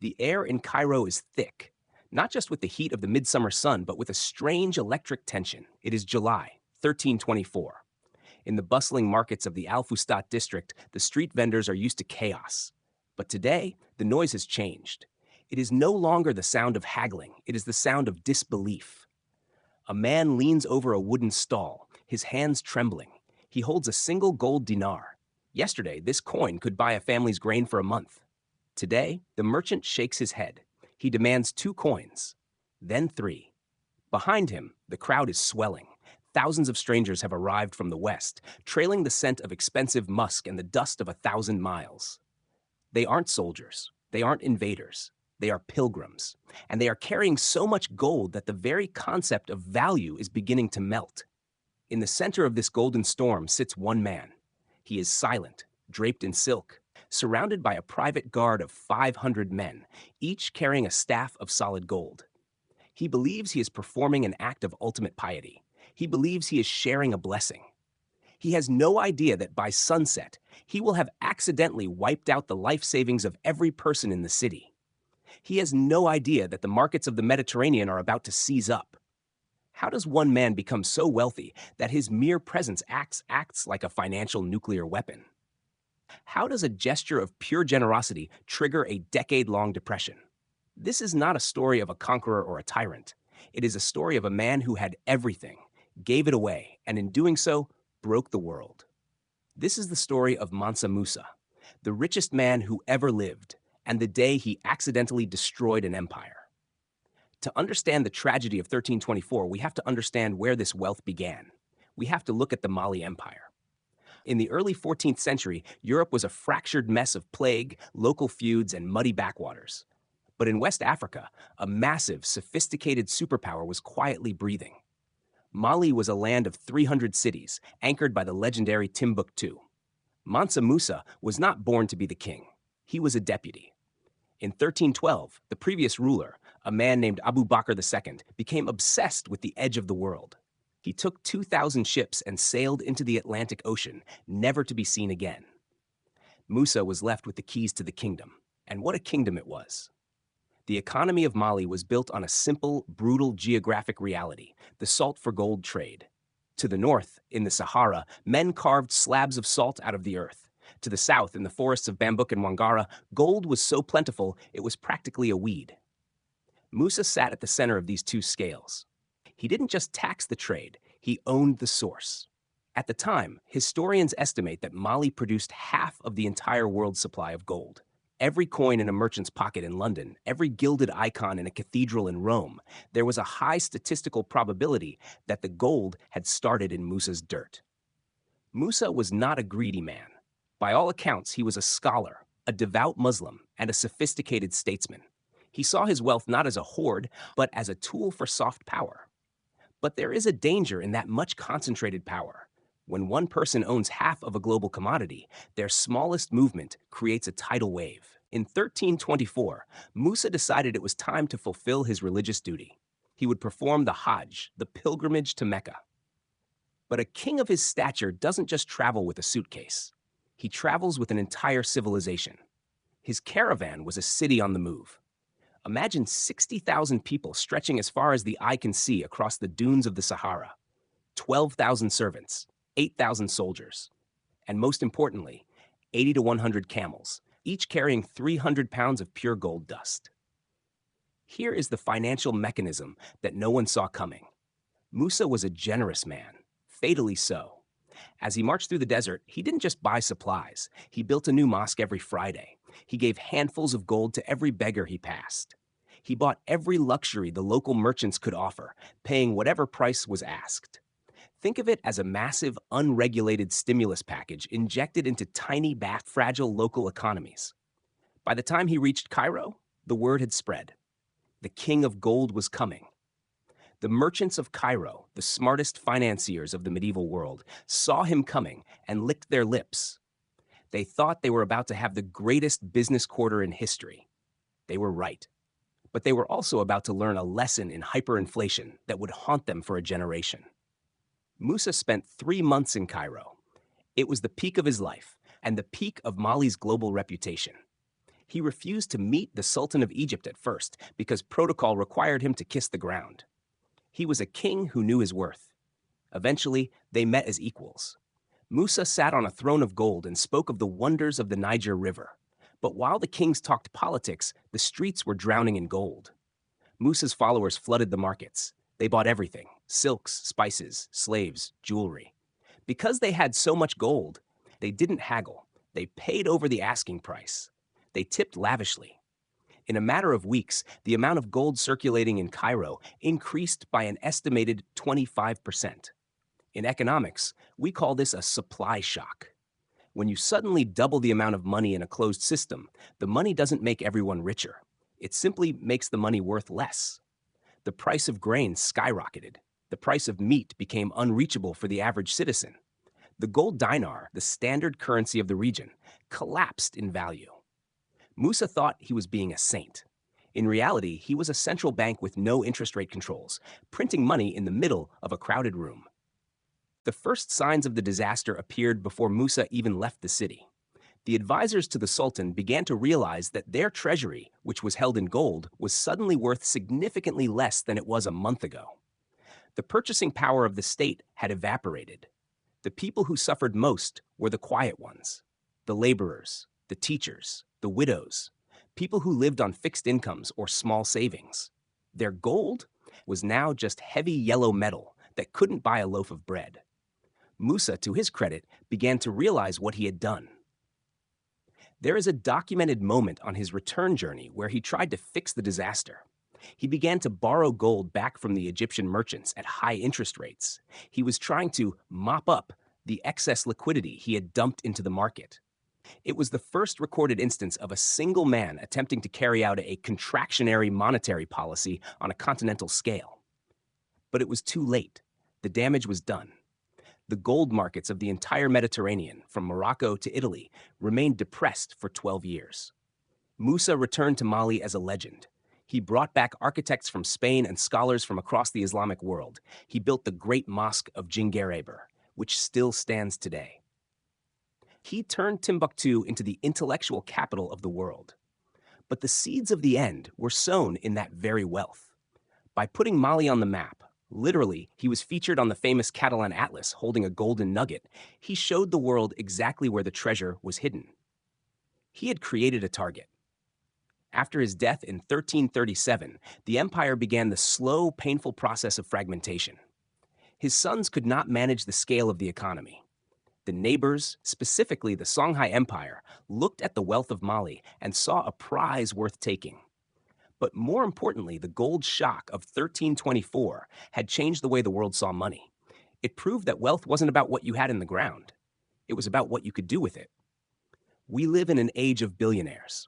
The air in Cairo is thick, not just with the heat of the midsummer sun, but with a strange electric tension. It is July 1324. In the bustling markets of the Al Fustat district, the street vendors are used to chaos. But today, the noise has changed. It is no longer the sound of haggling, it is the sound of disbelief. A man leans over a wooden stall, his hands trembling. He holds a single gold dinar. Yesterday, this coin could buy a family's grain for a month. Today, the merchant shakes his head. He demands 2 coins, then 3. Behind him, the crowd is swelling. Thousands of strangers have arrived from the west, trailing the scent of expensive musk and the dust of 1,000 miles. They aren't soldiers. They aren't invaders. They are pilgrims. And they are carrying so much gold that the very concept of value is beginning to melt. In the center of this golden storm sits one man. He is silent, draped in silk, surrounded by a private guard of 500 men, each carrying a staff of solid gold. He believes he is performing an act of ultimate piety. He believes he is sharing a blessing. He has no idea that by sunset, he will have accidentally wiped out the life savings of every person in the city. He has no idea that the markets of the Mediterranean are about to seize up. How does one man become so wealthy that his mere presence acts like a financial nuclear weapon? How does a gesture of pure generosity trigger a decade-long depression? This is not a story of a conqueror or a tyrant. It is a story of a man who had everything, gave it away, and in doing so, broke the world. This is the story of Mansa Musa, the richest man who ever lived, and the day he accidentally destroyed an empire. To understand the tragedy of 1324, we have to understand where this wealth began. We have to look at the Mali Empire. In the early 14th century, Europe was a fractured mess of plague, local feuds, and muddy backwaters. But in West Africa, a massive, sophisticated superpower was quietly breathing. Mali was a land of 300 cities, anchored by the legendary Timbuktu. Mansa Musa was not born to be the king. He was a deputy. In 1312, the previous ruler, a man named Abu Bakr II, became obsessed with the edge of the world. He took 2,000 ships and sailed into the Atlantic Ocean, never to be seen again. Musa was left with the keys to the kingdom. And what a kingdom it was. The economy of Mali was built on a simple, brutal geographic reality, the salt for gold trade. To the north, in the Sahara, men carved slabs of salt out of the earth. To the south, in the forests of Bambouk and Wangara, gold was so plentiful it was practically a weed. Musa sat at the center of these two scales. He didn't just tax the trade, he owned the source. At the time, historians estimate that Mali produced half of the entire world's supply of gold. Every coin in a merchant's pocket in London, every gilded icon in a cathedral in Rome, there was a high statistical probability that the gold had started in Musa's dirt. Musa was not a greedy man. By all accounts, he was a scholar, a devout Muslim, and a sophisticated statesman. He saw his wealth not as a hoard, but as a tool for soft power. But there is a danger in that much concentrated power. When one person owns half of a global commodity, their smallest movement creates a tidal wave. In 1324, Musa decided it was time to fulfill his religious duty. He would perform the Hajj, the pilgrimage to Mecca. But a king of his stature doesn't just travel with a suitcase. He travels with an entire civilization. His caravan was a city on the move. Imagine 60,000 people stretching as far as the eye can see across the dunes of the Sahara, 12,000 servants, 8,000 soldiers, and most importantly, 80 to 100 camels, each carrying 300 pounds of pure gold dust. Here is the financial mechanism that no one saw coming. Musa was a generous man, fatally so. As he marched through the desert, he didn't just buy supplies. He built a new mosque every Friday. He gave handfuls of gold to every beggar he passed. He bought every luxury the local merchants could offer, paying whatever price was asked. Think of it as a massive, unregulated stimulus package injected into tiny, fragile local economies. By the time he reached Cairo, the word had spread. The king of gold was coming. The merchants of Cairo, the smartest financiers of the medieval world, saw him coming and licked their lips. They thought they were about to have the greatest business quarter in history. They were right. But they were also about to learn a lesson in hyperinflation that would haunt them for a generation. Musa spent 3 months in Cairo. It was the peak of his life and the peak of Mali's global reputation. He refused to meet the Sultan of Egypt at first because protocol required him to kiss the ground. He was a king who knew his worth. Eventually, they met as equals. Musa sat on a throne of gold and spoke of the wonders of the Niger River. But while the kings talked politics, the streets were drowning in gold. Musa's followers flooded the markets. They bought everything: silks, spices, slaves, jewelry. Because they had so much gold, they didn't haggle. They paid over the asking price. They tipped lavishly. In a matter of weeks, the amount of gold circulating in Cairo increased by an estimated 25%. In economics, we call this a supply shock. When you suddenly double the amount of money in a closed system, the money doesn't make everyone richer. It simply makes the money worth less. The price of grain skyrocketed. The price of meat became unreachable for the average citizen. The gold dinar, the standard currency of the region, collapsed in value. Musa thought he was being a saint. In reality, he was a central bank with no interest rate controls, printing money in the middle of a crowded room. The first signs of the disaster appeared before Musa even left the city. The advisors to the Sultan began to realize that their treasury, which was held in gold, was suddenly worth significantly less than it was a month ago. The purchasing power of the state had evaporated. The people who suffered most were the quiet ones: the laborers, the teachers, the widows, people who lived on fixed incomes or small savings. Their gold was now just heavy yellow metal that couldn't buy a loaf of bread. Musa, to his credit, began to realize what he had done. There is a documented moment on his return journey where he tried to fix the disaster. He began to borrow gold back from the Egyptian merchants at high interest rates. He was trying to mop up the excess liquidity he had dumped into the market. It was the first recorded instance of a single man attempting to carry out a contractionary monetary policy on a continental scale. But it was too late. The damage was done. The gold markets of the entire Mediterranean, from Morocco to Italy, remained depressed for 12 years. Musa returned to Mali as a legend. He brought back architects from Spain and scholars from across the Islamic world. He built the great mosque of Djinguereber, which still stands today. He turned Timbuktu into the intellectual capital of the world. But the seeds of the end were sown in that very wealth. By putting Mali on the map, literally, he was featured on the famous Catalan Atlas holding a golden nugget. He showed the world exactly where the treasure was hidden. He had created a target. After his death in 1337, the empire began the slow, painful process of fragmentation. His sons could not manage the scale of the economy. The neighbors, specifically the Songhai Empire, looked at the wealth of Mali and saw a prize worth taking. But more importantly, the gold shock of 1324 had changed the way the world saw money. It proved that wealth wasn't about what you had in the ground. It was about what you could do with it. We live in an age of billionaires.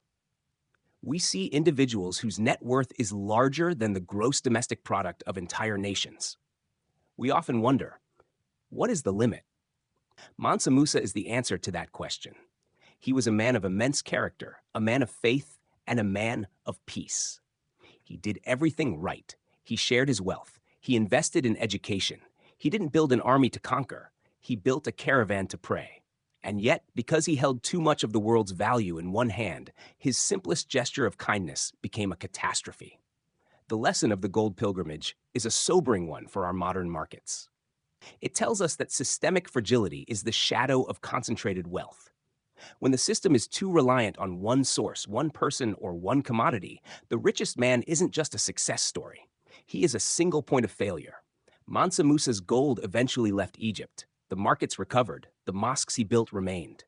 We see individuals whose net worth is larger than the gross domestic product of entire nations. We often wonder, what is the limit? Mansa Musa is the answer to that question. He was a man of immense character, a man of faith, and a man of peace. He did everything right. He shared his wealth. He invested in education. He didn't build an army to conquer. He built a caravan to pray. And yet, because he held too much of the world's value in one hand, his simplest gesture of kindness became a catastrophe. The lesson of the gold pilgrimage is a sobering one for our modern markets. It tells us that systemic fragility is the shadow of concentrated wealth. When the system is too reliant on one source, one person, or one commodity, the richest man isn't just a success story. He is a single point of failure. Mansa Musa's gold eventually left Egypt. The markets recovered. The mosques he built remained.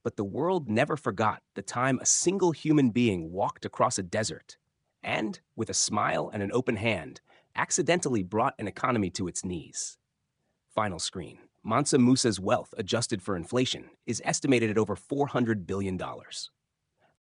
But the world never forgot the time a single human being walked across a desert and, with a smile and an open hand, accidentally brought an economy to its knees. Final screen. Mansa Musa's wealth, adjusted for inflation, is estimated at over $400 billion.